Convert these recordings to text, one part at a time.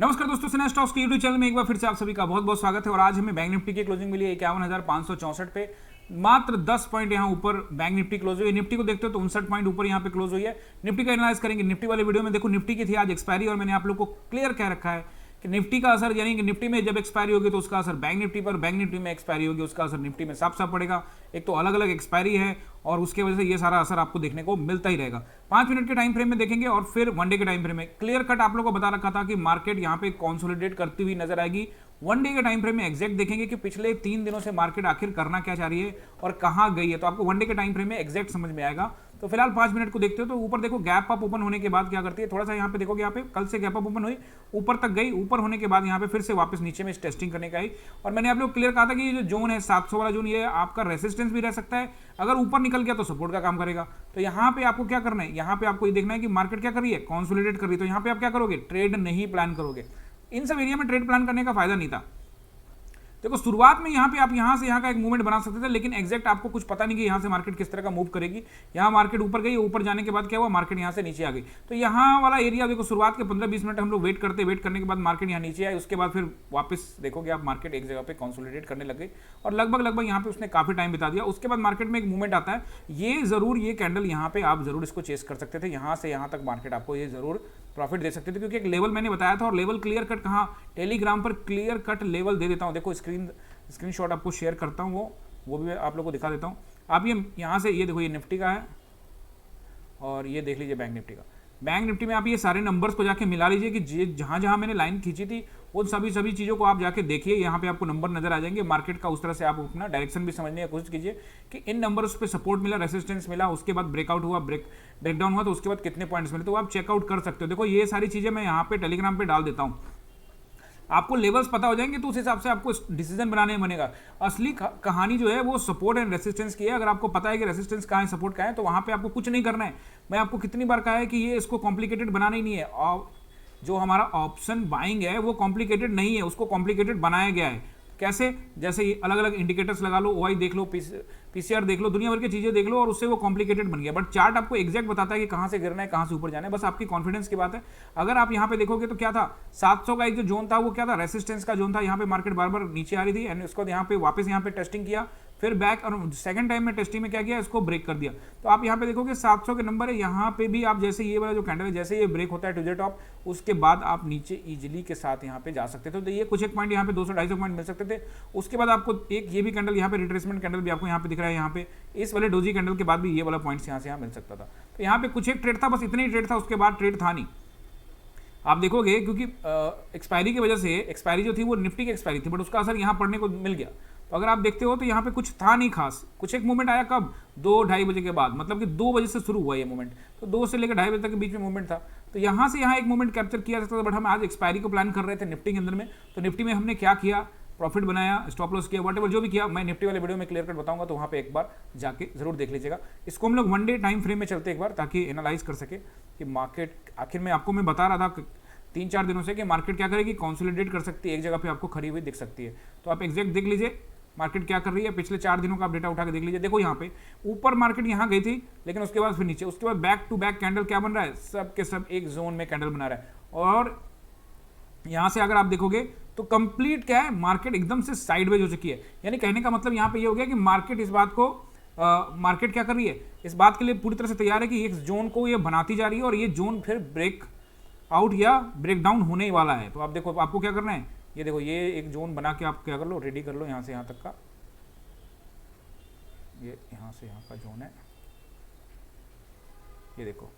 नमस्कार दोस्तों, सिन्हा स्टॉक्स के यूट्यूब चैनल में एक बार फिर से आप सभी का बहुत बहुत स्वागत है। और आज हमें बैंक निफ्टी की क्लोजिंग मिली है 51,564 पे, मात्र 10 पॉइंट यहाँ ऊपर बैंक निफ्टी क्लोज हुई है। निफ्टी को देखते हो तो 59 पॉइंट ऊपर यहाँ पे क्लोज हुई है। निफ्टी का एनालाइज करेंगे निफ्टी वाले वीडियो में। देखो निफ्टी की थी आज एक्सपायरी और मैंने आप लोग को क्लियर कह रखा है कि निफ्टी का असर, यानी कि निफ्टी में जब एक्सपायरी होगी तो उसका असर बैंक निफ्टी पर, बैंक निफ्टी में एक्सपायरी होगी उसका असर निफ्टी में साफ साफ पड़ेगा। एक तो अलग अलग एक्सपायरी है और उसके वजह से ये सारा असर आपको देखने को मिलता ही रहेगा। 5 मिनट के टाइम फ्रेम में देखेंगे और फिर वन डे के टाइम फ्रेम में क्लियर कट आप लोगों को बता रखा था कि मार्केट यहाँ पे कंसोलिडेट करती हुई नजर आएगी। वन डे के टाइम फ्रेम में एग्जैक्ट देखेंगे कि पिछले 3 दिनों से मार्केट आखिर करना क्या चाह रही है और कहां गई है, तो आपको वन डे के टाइम फ्रेम में एग्जैक्ट समझ में आएगा। तो फिलहाल 5 मिनट को देखते हो तो ऊपर देखो गैप अप ओपन होने के बाद क्या करती है, थोड़ा सा यहाँ पे देखोगे, यहाँ पे कल से गैप अप ओपन हुई, ऊपर तक गई, ऊपर होने के बाद यहाँ पे फिर से वापस नीचे में टेस्टिंग करने का आई। और मैंने आप लोग क्लियर कहा था कि ये जो जोन है 700 वाला जोन, ये आपका रेसिस्टेंस भी रह सकता है, अगर ऊपर निकल गया तो सपोर्ट का काम करेगा। तो यहाँ पे आपको क्या करना है, यहाँ पे आपको ये देखना है कि मार्केट क्या कर रही है, कंसोलिडेट कर रही है। तो यहाँ पे आप क्या करोगे, ट्रेड नहीं प्लान करोगे। इन सब एरिया में ट्रेड प्लान करने का फायदा नहीं था। देखो शुरुआत में यहाँ पे आप यहाँ से यहाँ का एक मूवमेंट बना सकते थे, लेकिन एग्जैक्ट आपको कुछ पता नहीं कि यहाँ से मार्केट किस तरह का मूव करेगी। यहाँ मार्केट ऊपर गई, ऊपर जाने के बाद क्या हुआ, मार्केट यहाँ से नीचे आ गई। तो यहाँ वाला एरिया देखो, शुरुआत के 15-20 मिनट हम लोग वेट करने के बाद मार्केट यहाँ नीचे आई, उसके बाद फिर वापस देखोगे आप मार्केट एक जगह पे कंसोलिडेट करने लग गई और लगभग यहाँ पे उसने काफी टाइम बिता दिया। उसके बाद मार्केट में एक मूवमेंट आता है, ये जरूर ये कैंडल यहाँ पे आप जरूर इसको चेस कर सकते थे, यहाँ से यहाँ तक मार्केट आपको ये जरूर प्रॉफिट दे सकते थे, क्योंकि एक लेवल मैंने बताया था और लेवल क्लियर कट कहाँ, टेलीग्राम पर क्लियर कट लेवल दे देता हूँ। देखो स्क्रीनशॉट आपको शेयर करता हूँ, वो भी आप लोगों को दिखा देता हूँ। आप ये यहाँ से ये देखो, ये निफ्टी का है और ये देख लीजिए बैंक निफ्टी का। बैंक निफ्टी में आप ये सारे नंबर्स को जाके मिला लीजिए कि जहाँ जहाँ मैंने लाइन खींची थी उन सभी चीज़ों को आप जाके देखिए, यहाँ पे आपको नंबर नजर आ जाएंगे मार्केट का। उस तरह से आप अपना डायरेक्शन भी समझने की कोशिश कीजिए कि इन नंबर्स पे सपोर्ट मिला, रेसिस्टेंस मिला, उसके बाद ब्रेकआउट हुआ, ब्रेकडाउन हुआ, तो उसके बाद कितने पॉइंट्स मिले, तो आप चेकआउट कर सकते हो। देखो ये सारी चीज़ें मैं यहाँ पे टेलीग्राम पे डाल देता हूँ, आपको लेवल्स पता हो जाएंगे तो उस हिसाब से आपको डिसीजन बनाने में बनेगा। असली कहानी जो है वो सपोर्ट एंड रेसिस्टेंस की है। अगर आपको पता है कि रेसिस्टेंस कहाँ है, सपोर्ट कहाँ है, तो वहाँ पे आपको कुछ नहीं करना है। मैं आपको कितनी बार कहा है कि ये इसको कॉम्प्लिकेटेड बनाना ही नहीं है। और जो हमारा ऑप्शन बाइंग है वो कॉम्प्लिकेटेड नहीं है, उसको कॉम्प्लिकेटेड बनाया गया है। कैसे, जैसे ये अलग अलग इंडिकेटर्स लगा लो, ओआई देख लो, पीसीआर देख लो, दुनिया भर की चीजें देख लो और उससे वो कॉम्प्लिकेटेड बन गया। बट चार्ट आपको एग्जैक्ट बताता है कि कहां से गिरना है, कहां से ऊपर जाना है, बस आपकी कॉन्फिडेंस की बात है। अगर आप यहां पे देखोगे तो क्या था, 700 का एक जो जोन था वो क्या था, रेसिस्टेंस का जोन था। यहाँ पे मार्केट बार बार नीचे आ रही थी एंड उसको यहाँ पे वापस यहाँ पे टेस्टिंग किया, फिर बैक, और सेकंड टाइम में टेस्टिंग में क्या किया, इसको ब्रेक कर दिया। तो आप यहाँ पे देखोगे 700 के नंबर है, यहाँ पे भी आप जैसे ये वाला जो कैंडल है, जैसे ये ब्रेक होता है टू द टॉप, उसके बाद आप नीचे इजीली के साथ यहाँ पे जा सकते थे। तो ये कुछ एक पॉइंट यहाँ पे 200-250 पॉइंट मिल सकते थे। उसके बाद आपको एक ये भी कैंडल यहाँ पे रिट्रेसमेंट कैंडल भी आपको यहाँ पे दिख रहा है, यहाँ पे इस वाले डोजी कैंडल के बाद भी ये वाला पॉइंट्स यहाँ से यहाँ मिल सकता था। तो यहाँ पे कुछ एक ट्रेड था, बस इतने ही ट्रेड था, उसके बाद ट्रेड था नहीं। आप देखोगे क्योंकि एक्सपायरी की वजह से, एक्सपायरी जो थी वो निफ्टी की एक्सपायरी थी, बट उसका असर यहाँ पड़ने को मिल गया। तो अगर आप देखते हो तो यहाँ पे कुछ था नहीं खास, कुछ एक मूवमेंट आया कब, 2-2:30 बजे के बाद, मतलब कि 2 बजे से शुरू हुआ ये मूवमेंट, तो 2 से लेकर 2:30 बजे तक के बीच में मूवमेंट था। तो यहाँ से यहाँ एक मूवमेंट कैप्चर किया जाता था, बट हम आज एक्सपायरी को प्लान कर रहे थे निफ्टी के अंदर में। तो निफ्टी में हमने क्या किया, प्रॉफिट बनाया, स्टॉप लॉस किया, व्हाटएवर जो भी किया, मैं निफ्टी वाले वीडियो में क्लियर कट बताऊंगा, तो वहाँ पे एक बार जाके जरूर देख लीजिएगा। इसको हम लोग वन डे टाइम फ्रेम में चलते एक बार, ताकि एनालाइज कर सके कि मार्केट आखिर में, आपको मैं बता रहा था 3-4 दिनों से कि मार्केट क्या करेगी, कंसोलिडेट कर सकती है, एक जगह पे आपको खड़ी हुई दिख सकती है। तो आप एग्जैक्ट देख लीजिए मार्केट क्या कर रही है, पिछले 4 दिनों का आप डेटा उठा के देख लीजिए। देखो यहाँ पे ऊपर मार्केट यहाँ गई थी, लेकिन उसके बाद फिर नीचे, उसके बाद बैक टू बैक कैंडल क्या बन रहा है, सब के सब एक जोन में कैंडल बना रहा है। और यहाँ से अगर आप देखोगे तो कंप्लीट क्या है, मार्केट एकदम से साइडवेज हो चुकी है। यानी कहने का मतलब यहाँ पे ये हो गया कि मार्केट इस बात को मार्केट क्या कर रही है, इस बात के लिए पूरी तरह से तैयार है कि इस जोन को ये बनाती जा रही है और ये जोन फिर ब्रेक आउट या ब्रेक डाउन होने वाला है। तो आप देखो, आपको क्या करना है, ये देखो, ये एक जोन बना के आप क्या कर लो, रेडी कर लो, यहाँ से यहाँ तक का, ये यहाँ से यहाँ का जोन है, ये देखो,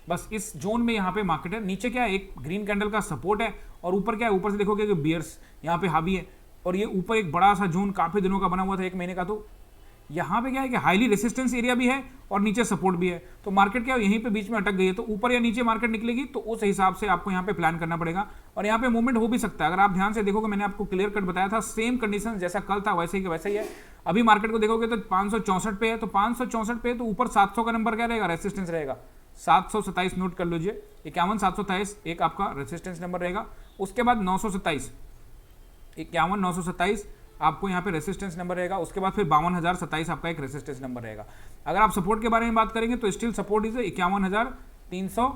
बस इस जोन में यहाँ पे मार्केट है। नीचे क्या है, एक ग्रीन कैंडल का सपोर्ट है और ऊपर क्या है, ऊपर से देखोगे कि बियर्स यहाँ पे हावी है और ये ऊपर एक बड़ा सा जोन काफी दिनों का बना हुआ था, 1 महीने का। तो यहाँ पे क्या है कि हाईली रेसिस्टेंस एरिया भी है और नीचे सपोर्ट भी है। तो मार्केट क्या है, यहीं पे बीच में अटक गई है। तो ऊपर या नीचे मार्केट निकलेगी तो उस हिसाब से आपको यहाँ पे प्लान करना पड़ेगा और यहाँ पे मूवमेंट हो भी सकता है। अगर आप ध्यान से देखोगे, मैंने आपको क्लियर कट बताया था, सेम कंडीशन जैसा कल था वैसे ही वैसे ही है। अभी मार्केट को देखोगे तो 564 पे है, तो 564 पे तो ऊपर 700 का नंबर क्या रहेगा, रेसिस्टेंस रहेगा। 727 नोट कर लीजिए, 51,727 एक आपका रेसिस्टेंस नंबर रहेगा। उसके बाद 927, 51,927 आपको यहाँ पे रेसिस्टेंस नंबर रहेगा। उसके बाद फिर 52,027 आपका एक रेसिस्टेंस नंबर रहेगा। अगर आप सपोर्ट के बारे में बात करेंगे तो स्टिल सपोर्ट इज 51,300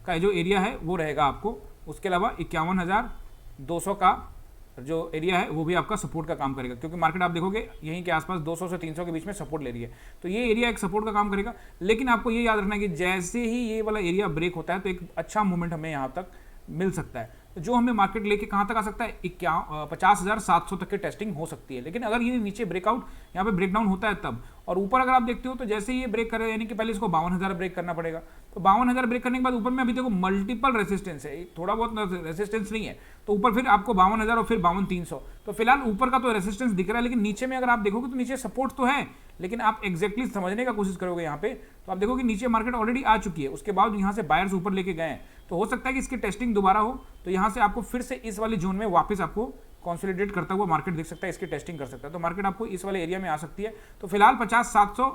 का जो एरिया है वो रहेगा आपको उसके अलावा 51,200 का जो एरिया है वो भी आपका सपोर्ट का काम करेगा, क्योंकि मार्केट आप देखोगे यहीं के आसपास 200 से 300 के बीच में सपोर्ट ले रही है, तो ये एरिया एक सपोर्ट का काम करेगा। लेकिन आपको ये याद रखना है कि जैसे ही ये वाला एरिया ब्रेक होता है तो एक अच्छा मूवमेंट हमें यहाँ तक मिल सकता है, जो हमें मार्केट लेके कहाँ तक आ सकता है, 50,700 तक की टेस्टिंग हो सकती है। लेकिन अगर ये नीचे ब्रेकआउट यहाँ पे ब्रेकडाउन होता है तब, और ऊपर अगर आप देखते हो तो जैसे ये ब्रेक करे, यानी कि पहले इसको 52,000 ब्रेक करना पड़ेगा, तो 52,000 ब्रेक करने के बाद ऊपर में अभी देखो मल्टीपल रेसिस्टेंस है, थोड़ा बहुत रेसिस्टेंस नहीं है, तो ऊपर फिर आपको 52,000 और फिर 52,300, तो फिलहाल ऊपर का तो रेसिस्टेंस दिख रहा है, लेकिन नीचे में अगर आप देखोगे तो नीचे सपोर्ट तो है, लेकिन आप एक्जैक्टली समझने का कोशिश करोगे यहाँ पे तो आप देखोगे नीचे मार्केट ऑलरेडी आ चुकी है, उसके बाद यहाँ से बायर्स ऊपर लेके गए हैं, तो हो सकता है कि इसकी टेस्टिंग दोबारा हो, तो यहाँ से आपको फिर से इस वाली जोन में वापस आपको कंसोलिडेट करता हुआ मार्केट दिख सकता है, इसकी टेस्टिंग कर सकता है, तो मार्केट आपको इस वाले एरिया में आ सकती है। तो फिलहाल 50,700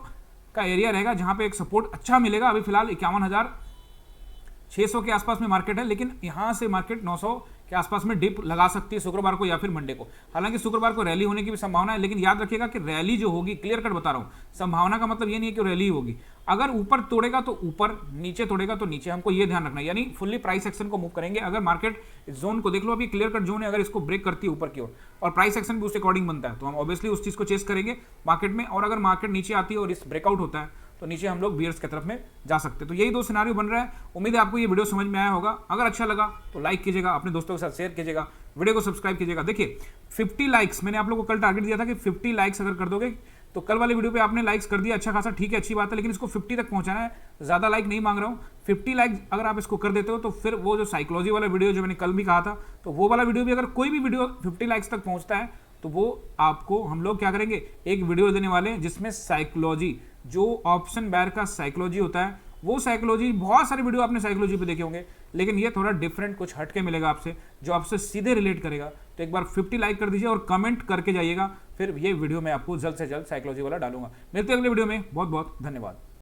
का एरिया रहेगा जहाँ पे एक सपोर्ट अच्छा मिलेगा। अभी फिलहाल 51,600 के आसपास में मार्केट है, लेकिन यहाँ से मार्केट 900 के आसपास में डिप लगा सकती है शुक्रवार को या फिर मंडे को। हालांकि शुक्रवार को रैली होने की भी संभावना है, लेकिन याद रखिएगा कि रैली जो होगी, क्लियर कट बता रहा हूँ, संभावना का मतलब ये नहीं है कि रैली होगी, अगर ऊपर तोड़ेगा तो ऊपर, नीचे तोड़ेगा तो नीचे, हमको ये ध्यान रखना है, यानी फुल्ली प्राइस एक्शन को मूव करेंगे। अगर मार्केट जोन को देख लो, अभी क्लियर कट जोन है, अगर इसको ब्रेक करती है ऊपर की ओर और प्राइस एक्शन भी उस अकॉर्डिंग बनता है, तो हम ऑब्वियसली उस चीज को चेस करेंगे मार्केट में, और अगर मार्केट नीचे आती है और इस ब्रेकआउट होता है तो नीचे हम लोग बियर्स की तरफ में जा सकते हैं। तो यही दो सिनारियो बन रहा है। उम्मीद है आपको ये वीडियो समझ में आया होगा। अगर अच्छा लगा तो लाइक कीजिएगा, अपने दोस्तों के साथ शेयर कीजिएगा, वीडियो को सब्सक्राइब कीजिएगा। देखिए 50 लाइक्स मैंने आप लोगों को कल टारगेट दिया था कि 50 लाइक्स अगर कर दोगे, तो कल वाले वीडियो पे आपने लाइक्स कर दिया अच्छा खासा, ठीक है, अच्छी बात है, लेकिन इसको 50 तक पहुंचाना है, ज्यादा लाइक नहीं मांग रहा हूं। 50 लाइक अगर आप इसको कर देते हो तो फिर वो जो साइकोलॉजी वाला वीडियो जो मैंने कल भी कहा था, तो वो वाला वीडियो भी, अगर कोई भी वीडियो 50 लाइक्स तक पहुंचता है तो वो आपको हम लोग क्या करेंगे, एक वीडियो देने वाले हैं जिसमें साइकोलॉजी, जो ऑप्शन बायर का साइकोलॉजी होता है, वो साइकोलॉजी, बहुत सारे वीडियो आपने साइकोलॉजी पे देखे होंगे, लेकिन ये थोड़ा डिफरेंट कुछ हटके मिलेगा आपसे, जो आपसे सीधे रिलेट करेगा। तो एक बार 50 लाइक कर दीजिए और कमेंट करके जाइएगा, फिर ये वीडियो मैं आपको जल्द से जल्द साइकोलॉजी वाला डालूंगा। मिलते हैं अगले वीडियो में, बहुत बहुत धन्यवाद।